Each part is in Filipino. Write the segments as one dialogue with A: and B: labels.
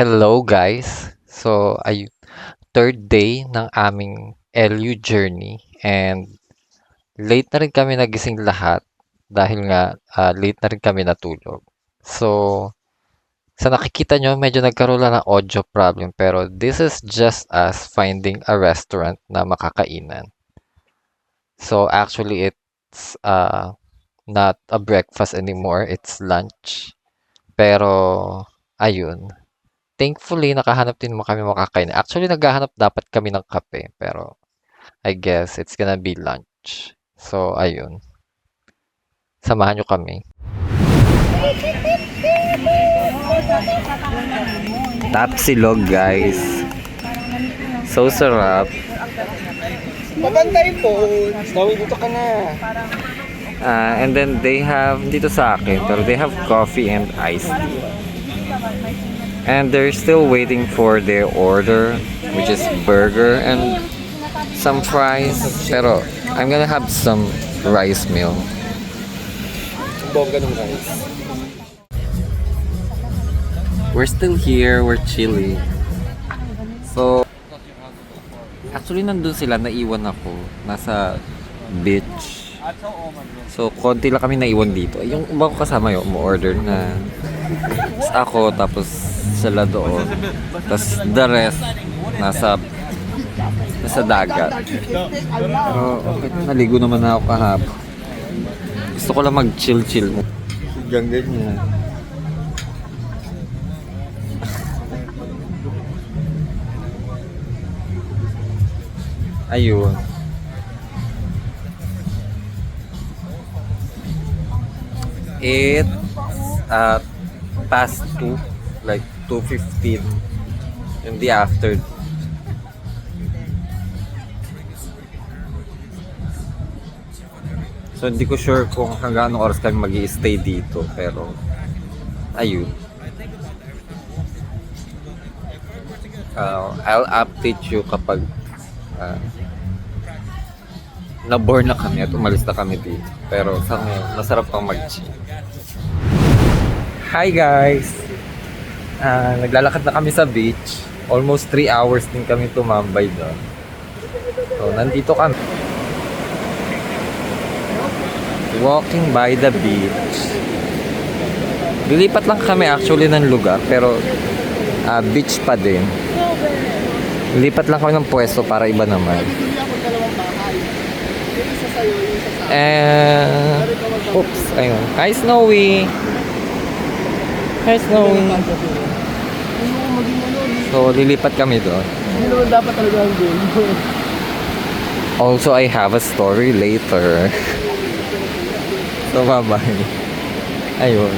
A: Hello guys. Third day ng aming LU journey and late na rin kami nagising lahat dahil nga late na rin kami natulog. So, sa nakikita nyo, medyo nagkaroon lang ng audio problem pero this is just us finding a restaurant na makakainan. So, actually it's not a breakfast anymore, it's lunch. Pero, ayun. Thankfully, nakahanap din mo kami makakain. Actually, naghahanap dapat kami ng kape, pero I guess it's gonna be lunch. So, ayun. Samahan nyo kami. Tapsilog, guys. So sarap.
B: Pabantay po. Dawin dito ka na.
A: And then they have, dito sa akin, pero they have coffee and iced tea. And they're still waiting for their order, which is burger and some fries. Pero I'm gonna have some rice meal.
B: Bongga ng rice.
A: We're still here, we're chilling. So, actually nandun sila, naiwan ako. Nasa beach. So, konti lang kami naiwan dito. Yung iba ko kasama yung order na ako, tapos sila doon. Tapos the rest, nasa dagat. Pero okay, naligo naman na ako kahapon. Gusto ko lang mag-chill-chill. Hanggang ganyan. Ayun. It's past 2, like 2:15 in the afternoon. So hindi ko sure kung hanggang anong oras kami mag-i-stay dito, pero ayun. I'll update you kapag na-bore na kami at umalis na kami dito. Pero sa ngayon, masarap pang mag-chill. Hi guys! Naglalakad na kami sa beach. Almost 3 hours din kami tumambay doon. So, nandito kami. Walking by the beach. Lilipat lang kami actually ng lugar, pero beach pa din. Lilipat lang kami ng pwesto para iba naman. Oops, ayun. Hi Snowy! Hi Snowy! So, lilipat kami doon.
B: Hindi naman dapat talaga ang goal.
A: Also, I have a story later. So, bye-bye. Ayun.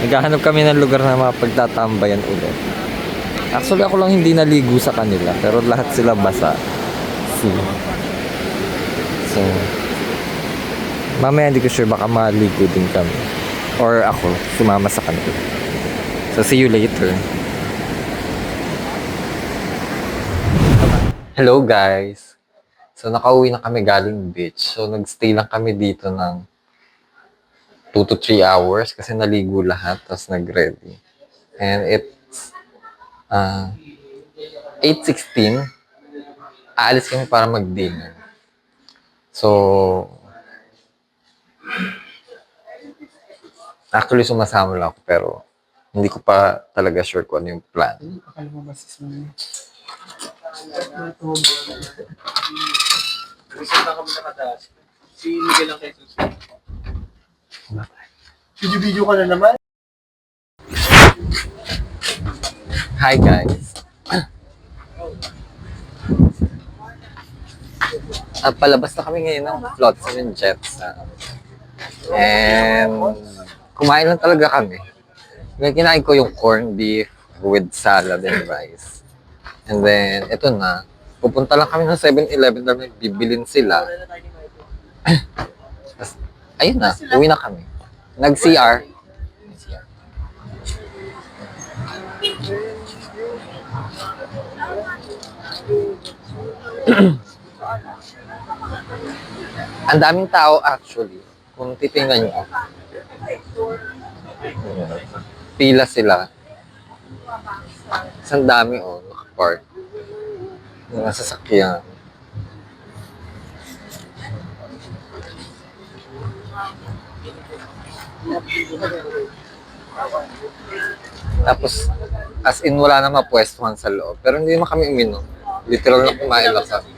A: Naghahanap kami ng lugar na mapagtatambayan ulit. Actually, ako lang hindi naligo sa kanila, pero lahat sila basa. So, mamaya hindi ko sure, baka maligo din kami. Or ako, sumama sa kanila. So, see you later. Hello guys! So, nakauwi na kami galing beach. So, nagstay lang kami dito ng 2 to 3 hours kasi naligo lahat, tapos nag-ready. And it's 8:16. Aalis kami para mag-dinner. So, actually sumasama lang ako pero hindi ko pa talaga sure kung ano yung plan.
B: Akala mo ba sis mo? Result na kami nakataas. Si Miguel lang kayo susunod. Video ka na naman?
A: Hi guys! Palabas na kami ngayon ng Flotsam and Jetsam. And kumain lang talaga kami. Kinain ko yung corned beef with salad and rice. And then, ito na. Pupunta lang kami ng 7-Eleven na may bibilin sila. Tapos, ayun na. Uwi na kami. Nag-CR. Ang daming tao actually. Kung titingnan nyo. Pila sila. Ang dami oh, nakapark. Mga sasakyan. Tapos, as in, wala na mapwestuhan sa loob. Pero hindi naman kami uminom. Literal na kumain lang kami.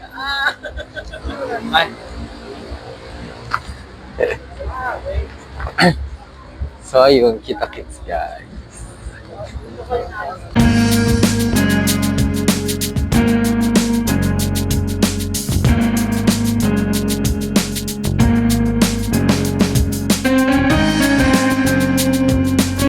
A: So, ayun, kita-kits, guys.